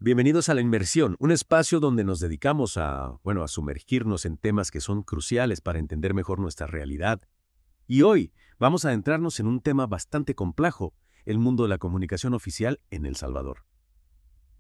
Bienvenidos a La Inmersión, un espacio donde nos dedicamos a sumergirnos en temas que son cruciales para entender mejor nuestra realidad. Y hoy vamos a adentrarnos en un tema bastante complejo, el mundo de la comunicación oficial en El Salvador.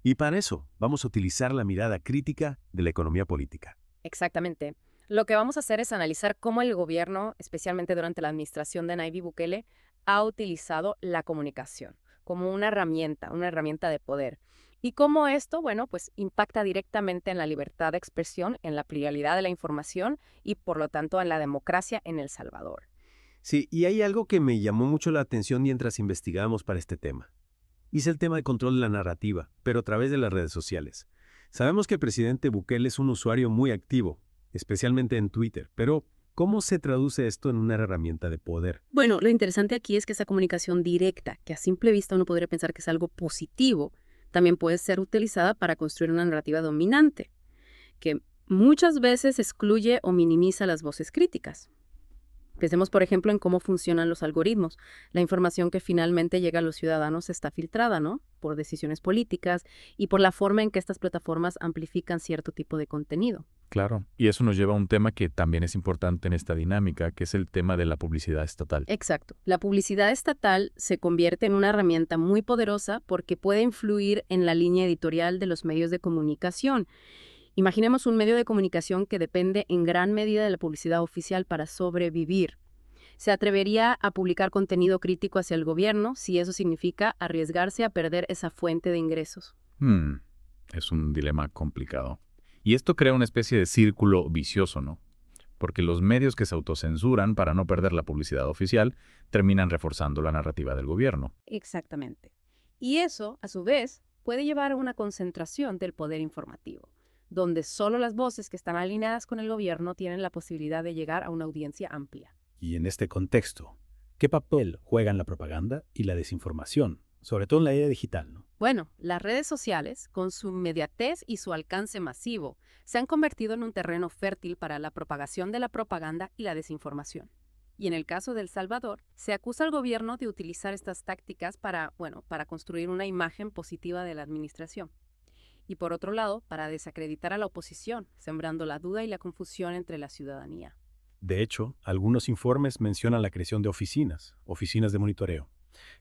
Y para eso vamos a utilizar la mirada crítica de la economía política. Exactamente. Lo que vamos a hacer es analizar cómo el gobierno, especialmente durante la administración de Nayib Bukele, ha utilizado la comunicación como una herramienta de poder. Y cómo esto, bueno, pues impacta directamente en la libertad de expresión, en la pluralidad de la información y, por lo tanto, en la democracia en El Salvador. Sí, y hay algo que me llamó mucho la atención mientras investigábamos para este tema. Y es el tema de control de la narrativa, pero a través de las redes sociales. Sabemos que el presidente Bukele es un usuario muy activo, especialmente en Twitter, pero ¿cómo se traduce esto en una herramienta de poder? Bueno, lo interesante aquí es que esa comunicación directa, que a simple vista uno podría pensar que es algo positivo, también puede ser utilizada para construir una narrativa dominante, que muchas veces excluye o minimiza las voces críticas. Pensemos, por ejemplo, en cómo funcionan los algoritmos. La información que finalmente llega a los ciudadanos está filtrada, ¿no? Por decisiones políticas y por la forma en que estas plataformas amplifican cierto tipo de contenido. Claro, y eso nos lleva a un tema que también es importante en esta dinámica, que es el tema de la publicidad estatal. Exacto. La publicidad estatal se convierte en una herramienta muy poderosa porque puede influir en la línea editorial de los medios de comunicación. Imaginemos un medio de comunicación que depende en gran medida de la publicidad oficial para sobrevivir. ¿Se atrevería a publicar contenido crítico hacia el gobierno si eso significa arriesgarse a perder esa fuente de ingresos? Hmm, es un dilema complicado. Y esto crea una especie de círculo vicioso, ¿no? Porque los medios que se autocensuran para no perder la publicidad oficial terminan reforzando la narrativa del gobierno. Exactamente. Y eso, a su vez, puede llevar a una concentración del poder informativo, donde solo las voces que están alineadas con el gobierno tienen la posibilidad de llegar a una audiencia amplia. Y en este contexto, ¿qué papel juegan la propaganda y la desinformación, sobre todo en la era digital, ¿no? Bueno, las redes sociales, con su inmediatez y su alcance masivo, se han convertido en un terreno fértil para la propagación de la propaganda y la desinformación. Y en el caso de El Salvador, se acusa al gobierno de utilizar estas tácticas para construir una imagen positiva de la administración. Y por otro lado, para desacreditar a la oposición, sembrando la duda y la confusión entre la ciudadanía. De hecho, algunos informes mencionan la creación de oficinas de monitoreo,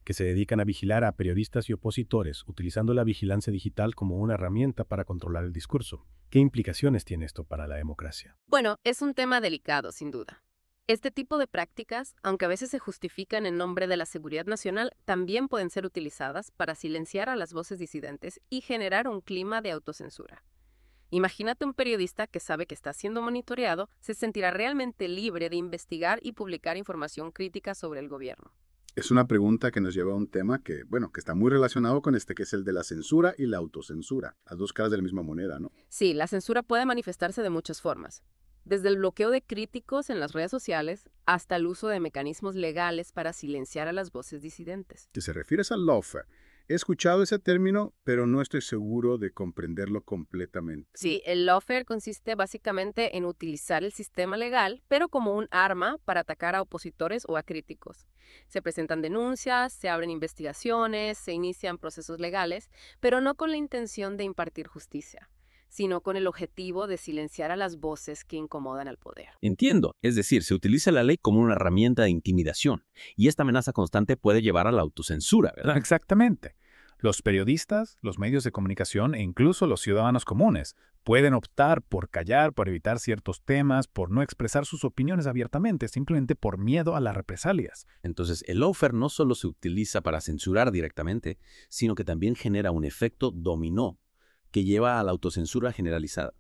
que se dedican a vigilar a periodistas y opositores, utilizando la vigilancia digital como una herramienta para controlar el discurso. ¿Qué implicaciones tiene esto para la democracia? Bueno, es un tema delicado, sin duda. Este tipo de prácticas, aunque a veces se justifican en nombre de la seguridad nacional, también pueden ser utilizadas para silenciar a las voces disidentes y generar un clima de autocensura. Imagínate un periodista que sabe que está siendo monitoreado, se sentirá realmente libre de investigar y publicar información crítica sobre el gobierno. Es una pregunta que nos lleva a un tema que está muy relacionado con que es el de la censura y la autocensura, las dos caras de la misma moneda, ¿no? Sí, la censura puede manifestarse de muchas formas, desde el bloqueo de críticos en las redes sociales hasta el uso de mecanismos legales para silenciar a las voces disidentes. Si se refieres al lawfare, he escuchado ese término, pero no estoy seguro de comprenderlo completamente. Sí, el lawfare consiste básicamente en utilizar el sistema legal, pero como un arma para atacar a opositores o a críticos. Se presentan denuncias, se abren investigaciones, se inician procesos legales, pero no con la intención de impartir justicia, sino con el objetivo de silenciar a las voces que incomodan al poder. Entiendo, es decir, se utiliza la ley como una herramienta de intimidación, y esta amenaza constante puede llevar a la autocensura, ¿verdad? Exactamente. Los periodistas, los medios de comunicación e incluso los ciudadanos comunes pueden optar por callar, por evitar ciertos temas, por no expresar sus opiniones abiertamente, simplemente por miedo a las represalias. Entonces, el lawfare no solo se utiliza para censurar directamente, sino que también genera un efecto dominó que lleva a la autocensura generalizada.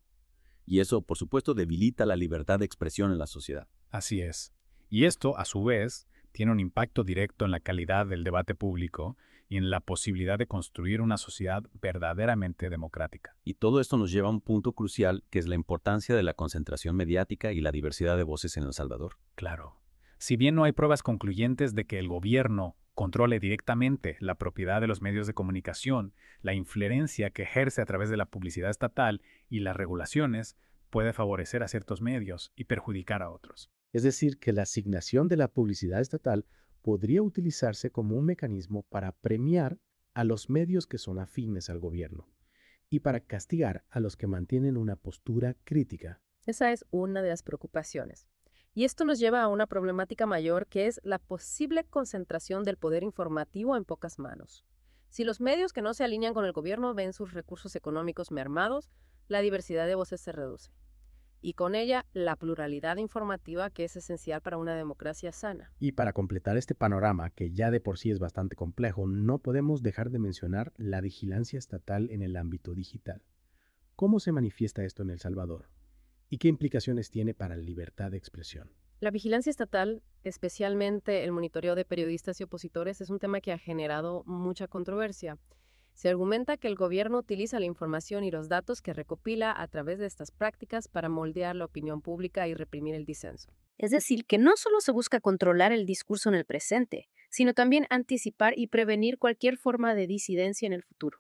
Y eso, por supuesto, debilita la libertad de expresión en la sociedad. Así es. Y esto, a su vez, tiene un impacto directo en la calidad del debate público y en la posibilidad de construir una sociedad verdaderamente democrática. Y todo esto nos lleva a un punto crucial, que es la importancia de la concentración mediática y la diversidad de voces en El Salvador. Claro. Si bien no hay pruebas concluyentes de que el gobierno controle directamente la propiedad de los medios de comunicación, la influencia que ejerce a través de la publicidad estatal y las regulaciones puede favorecer a ciertos medios y perjudicar a otros. Es decir, que la asignación de la publicidad estatal podría utilizarse como un mecanismo para premiar a los medios que son afines al gobierno y para castigar a los que mantienen una postura crítica. Esa es una de las preocupaciones. Y esto nos lleva a una problemática mayor, que es la posible concentración del poder informativo en pocas manos. Si los medios que no se alinean con el gobierno ven sus recursos económicos mermados, la diversidad de voces se reduce. Y con ella, la pluralidad informativa, que es esencial para una democracia sana. Y para completar este panorama, que ya de por sí es bastante complejo, no podemos dejar de mencionar la vigilancia estatal en el ámbito digital. ¿Cómo se manifiesta esto en El Salvador? ¿Y qué implicaciones tiene para la libertad de expresión? La vigilancia estatal, especialmente el monitoreo de periodistas y opositores, es un tema que ha generado mucha controversia. Se argumenta que el gobierno utiliza la información y los datos que recopila a través de estas prácticas para moldear la opinión pública y reprimir el disenso. Es decir, que no solo se busca controlar el discurso en el presente, sino también anticipar y prevenir cualquier forma de disidencia en el futuro.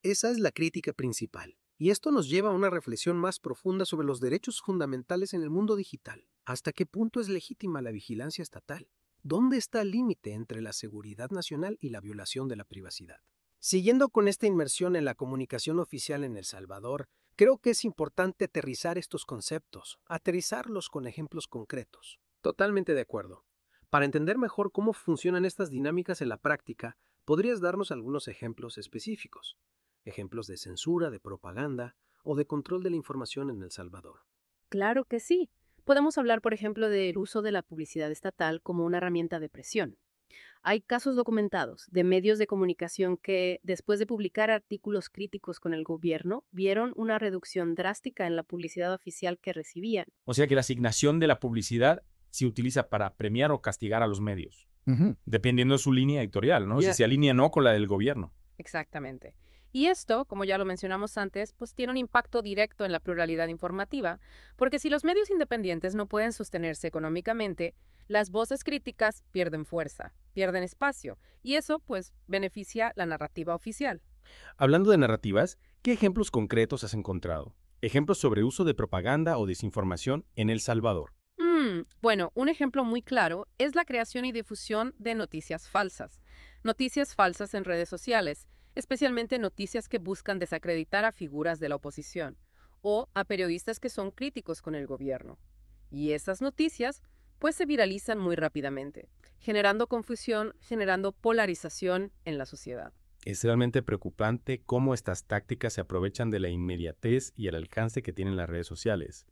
Esa es la crítica principal. Y esto nos lleva a una reflexión más profunda sobre los derechos fundamentales en el mundo digital. ¿Hasta qué punto es legítima la vigilancia estatal? ¿Dónde está el límite entre la seguridad nacional y la violación de la privacidad? Siguiendo con esta inmersión en la comunicación oficial en El Salvador, creo que es importante aterrizar estos conceptos, aterrizarlos con ejemplos concretos. Totalmente de acuerdo. Para entender mejor cómo funcionan estas dinámicas en la práctica, ¿podrías darnos algunos ejemplos específicos? Ejemplos de censura, de propaganda o de control de la información en El Salvador. Claro que sí. Podemos hablar, por ejemplo, del uso de la publicidad estatal como una herramienta de presión. Hay casos documentados de medios de comunicación que, después de publicar artículos críticos con el gobierno, vieron una reducción drástica en la publicidad oficial que recibían. O sea que la asignación de la publicidad se utiliza para premiar o castigar a los medios, dependiendo de su línea editorial, ¿no? Si se alinea o no con la del gobierno. Exactamente. Y esto, como ya lo mencionamos antes, pues tiene un impacto directo en la pluralidad informativa, porque si los medios independientes no pueden sostenerse económicamente, las voces críticas pierden fuerza, pierden espacio, y eso pues beneficia la narrativa oficial. Hablando de narrativas, ¿qué ejemplos concretos has encontrado? Ejemplos sobre uso de propaganda o desinformación en El Salvador. Bueno, un ejemplo muy claro es la creación y difusión de noticias falsas. Noticias falsas en redes sociales, especialmente noticias que buscan desacreditar a figuras de la oposición o a periodistas que son críticos con el gobierno. Y esas noticias pues se viralizan muy rápidamente, generando confusión, generando polarización en la sociedad. Es realmente preocupante cómo estas tácticas se aprovechan de la inmediatez y el alcance que tienen las redes sociales.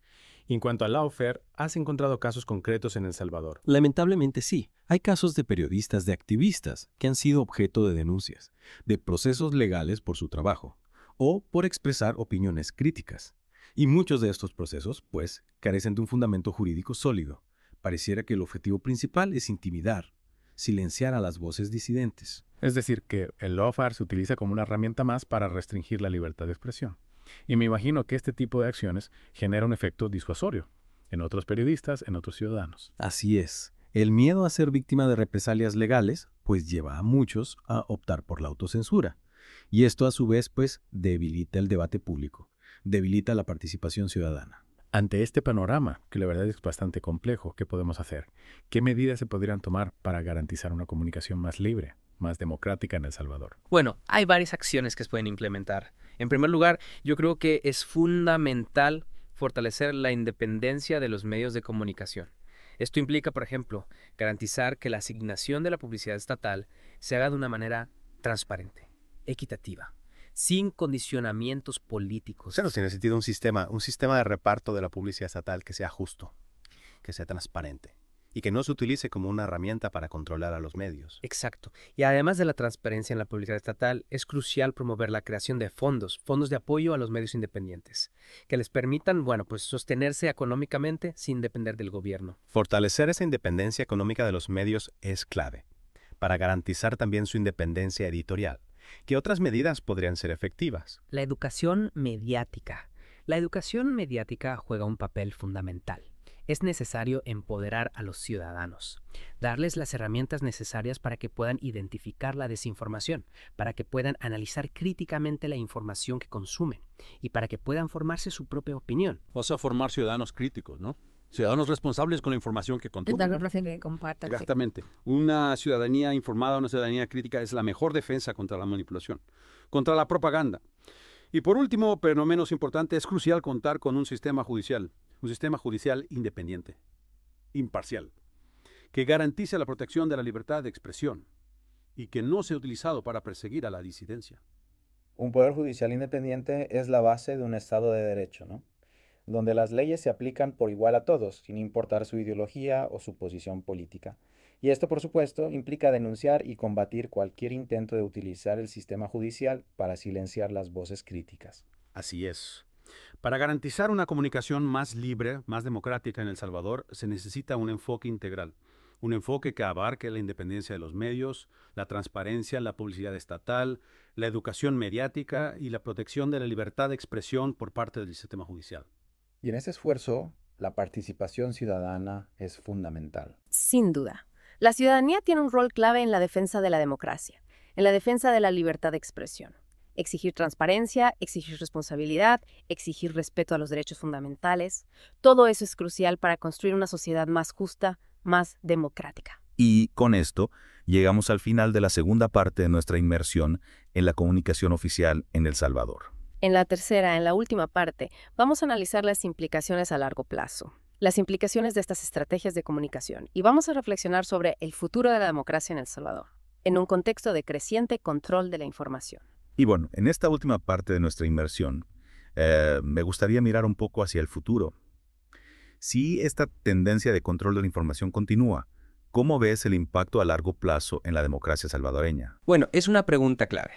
Y en cuanto a lawfare, ¿has encontrado casos concretos en El Salvador? Lamentablemente sí. Hay casos de periodistas, de activistas, que han sido objeto de denuncias, de procesos legales por su trabajo, o por expresar opiniones críticas. Y muchos de estos procesos, pues, carecen de un fundamento jurídico sólido. Pareciera que el objetivo principal es intimidar, silenciar a las voces disidentes. Es decir, que el lawfare se utiliza como una herramienta más para restringir la libertad de expresión. Y me imagino que este tipo de acciones genera un efecto disuasorio en otros periodistas, en otros ciudadanos. Así es. El miedo a ser víctima de represalias legales, pues lleva a muchos a optar por la autocensura. Y esto a su vez, pues, debilita el debate público, debilita la participación ciudadana. Ante este panorama, que la verdad es bastante complejo, ¿qué podemos hacer? ¿Qué medidas se podrían tomar para garantizar una comunicación más libre, más democrática en El Salvador? Bueno, hay varias acciones que se pueden implementar. En primer lugar, yo creo que es fundamental fortalecer la independencia de los medios de comunicación. Esto implica, por ejemplo, garantizar que la asignación de la publicidad estatal se haga de una manera transparente, equitativa, sin condicionamientos políticos. Claro, tiene sentido un sistema de reparto de la publicidad estatal que sea justo, que sea transparente y que no se utilice como una herramienta para controlar a los medios. Exacto. Y además de la transparencia en la publicidad estatal, es crucial promover la creación de fondos de apoyo a los medios independientes, que les permitan, sostenerse económicamente sin depender del gobierno. Fortalecer esa independencia económica de los medios es clave, para garantizar también su independencia editorial. ¿Qué otras medidas podrían ser efectivas? La educación mediática. La educación mediática juega un papel fundamental. Es necesario empoderar a los ciudadanos, darles las herramientas necesarias para que puedan identificar la desinformación, para que puedan analizar críticamente la información que consumen y para que puedan formarse su propia opinión. O sea, formar ciudadanos críticos, ¿no? Ciudadanos responsables con la información que consumen. Exactamente. Una ciudadanía informada, una ciudadanía crítica es la mejor defensa contra la manipulación, contra la propaganda. Y por último, pero no menos importante, es crucial contar con un sistema judicial independiente, imparcial, que garantice la protección de la libertad de expresión y que no sea utilizado para perseguir a la disidencia. Un poder judicial independiente es la base de un Estado de derecho, ¿no? Donde las leyes se aplican por igual a todos, sin importar su ideología o su posición política. Y esto, por supuesto, implica denunciar y combatir cualquier intento de utilizar el sistema judicial para silenciar las voces críticas. Así es. Para garantizar una comunicación más libre, más democrática en El Salvador, se necesita un enfoque integral. Un enfoque que abarque la independencia de los medios, la transparencia, la publicidad estatal, la educación mediática y la protección de la libertad de expresión por parte del sistema judicial. Y en ese esfuerzo, la participación ciudadana es fundamental. Sin duda. La ciudadanía tiene un rol clave en la defensa de la democracia, en la defensa de la libertad de expresión. Exigir transparencia, exigir responsabilidad, exigir respeto a los derechos fundamentales. Todo eso es crucial para construir una sociedad más justa, más democrática. Y con esto, llegamos al final de la segunda parte de nuestra inmersión en la comunicación oficial en El Salvador. En la tercera, en la última parte, vamos a analizar las implicaciones a largo plazo, las implicaciones de estas estrategias de comunicación, y vamos a reflexionar sobre el futuro de la democracia en El Salvador, en un contexto de creciente control de la información. Y bueno, en esta última parte de nuestra inmersión, me gustaría mirar un poco hacia el futuro. Si esta tendencia de control de la información continúa, ¿cómo ves el impacto a largo plazo en la democracia salvadoreña? Bueno, es una pregunta clave.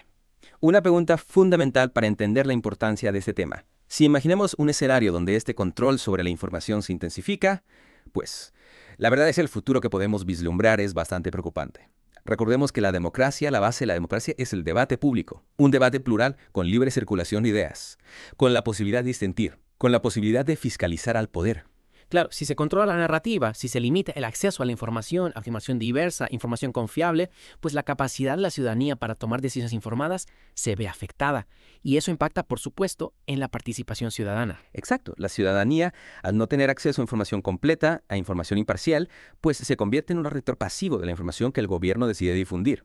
Una pregunta fundamental para entender la importancia de este tema. Si imaginemos un escenario donde este control sobre la información se intensifica, pues la verdad es que el futuro que podemos vislumbrar es bastante preocupante. Recordemos que la democracia, la base de la democracia es el debate público, un debate plural con libre circulación de ideas, con la posibilidad de disentir, con la posibilidad de fiscalizar al poder. Claro, si se controla la narrativa, si se limita el acceso a la información diversa, información confiable, pues la capacidad de la ciudadanía para tomar decisiones informadas se ve afectada. Y eso impacta, por supuesto, en la participación ciudadana. Exacto. La ciudadanía, al no tener acceso a información completa, a información imparcial, pues se convierte en un receptor pasivo de la información que el gobierno decide difundir.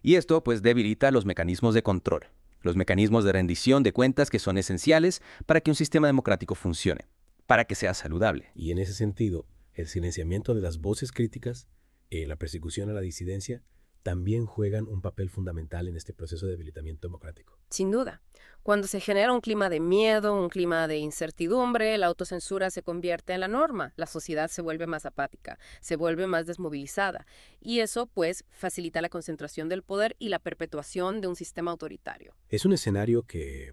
Y esto, pues, debilita los mecanismos de control, los mecanismos de rendición de cuentas que son esenciales para que un sistema democrático funcione, para que sea saludable. Y en ese sentido, el silenciamiento de las voces críticas, la persecución a la disidencia, también juegan un papel fundamental en este proceso de debilitamiento democrático. Sin duda. Cuando se genera un clima de miedo, un clima de incertidumbre, la autocensura se convierte en la norma. La sociedad se vuelve más apática, se vuelve más desmovilizada. Y eso, pues, facilita la concentración del poder y la perpetuación de un sistema autoritario. Es un escenario que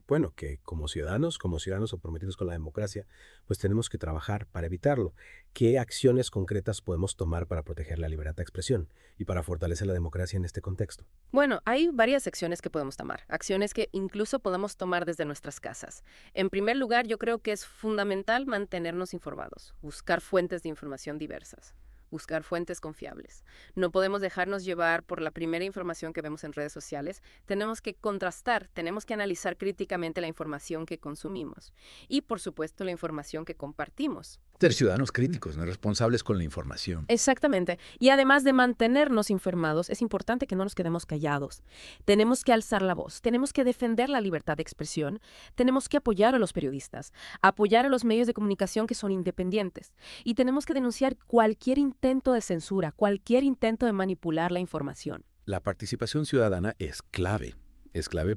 como ciudadanos comprometidos con la democracia, pues tenemos que trabajar para evitarlo. ¿Qué acciones concretas podemos tomar para proteger la libertad de expresión y para fortalecer la democracia en este contexto? Bueno, hay varias acciones que podemos tomar, acciones que incluso podemos tomar desde nuestras casas. En primer lugar, yo creo que es fundamental mantenernos informados, buscar fuentes de información diversas, buscar fuentes confiables. No podemos dejarnos llevar por la primera información que vemos en redes sociales. Tenemos que contrastar, tenemos que analizar críticamente la información que consumimos y, por supuesto, la información que compartimos. Ser ciudadanos críticos, ¿no? Responsables con la información. Exactamente. Y además de mantenernos informados, es importante que no nos quedemos callados. Tenemos que alzar la voz, tenemos que defender la libertad de expresión, tenemos que apoyar a los periodistas, apoyar a los medios de comunicación que son independientes y tenemos que denunciar cualquier intento de censura, cualquier intento de manipular la información. La participación ciudadana es clave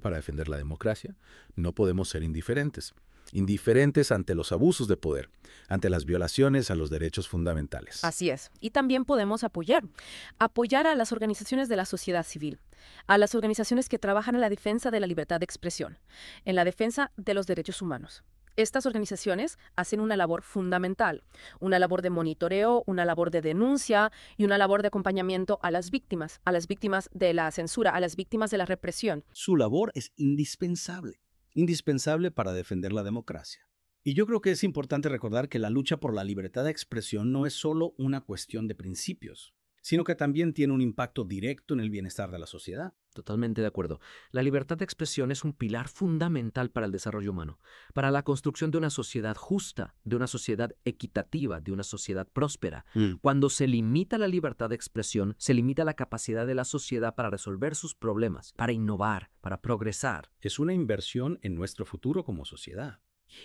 para defender la democracia. No podemos ser indiferentes ante los abusos de poder, ante las violaciones a los derechos fundamentales. Así es. Y también podemos apoyar a las organizaciones de la sociedad civil, a las organizaciones que trabajan en la defensa de la libertad de expresión, en la defensa de los derechos humanos. Estas organizaciones hacen una labor fundamental, una labor de monitoreo, una labor de denuncia y una labor de acompañamiento a las víctimas de la censura, a las víctimas de la represión. Su labor es indispensable para defender la democracia. Y yo creo que es importante recordar que la lucha por la libertad de expresión no es solo una cuestión de principios, sino que también tiene un impacto directo en el bienestar de la sociedad. Totalmente de acuerdo. La libertad de expresión es un pilar fundamental para el desarrollo humano, para la construcción de una sociedad justa, de una sociedad equitativa, de una sociedad próspera. Cuando se limita la libertad de expresión, se limita la capacidad de la sociedad para resolver sus problemas, para innovar, para progresar. Es una inversión en nuestro futuro como sociedad.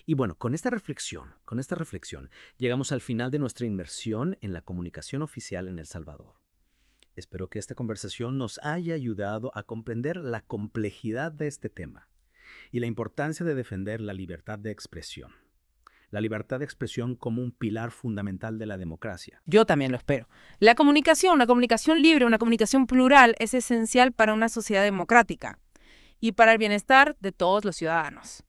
Y bueno, con esta reflexión, llegamos al final de nuestra inmersión en la comunicación oficial en El Salvador. Espero que esta conversación nos haya ayudado a comprender la complejidad de este tema y la importancia de defender la libertad de expresión. La libertad de expresión como un pilar fundamental de la democracia. Yo también lo espero. La comunicación libre, una comunicación plural es esencial para una sociedad democrática y para el bienestar de todos los ciudadanos.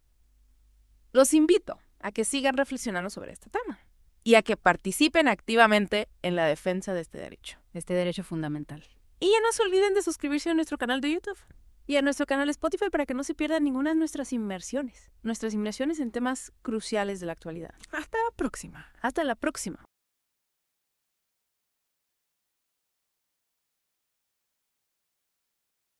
Los invito a que sigan reflexionando sobre este tema y a que participen activamente en la defensa de este derecho fundamental. Y ya no se olviden de suscribirse a nuestro canal de YouTube y a nuestro canal de Spotify para que no se pierdan ninguna de nuestras inmersiones en temas cruciales de la actualidad. Hasta la próxima.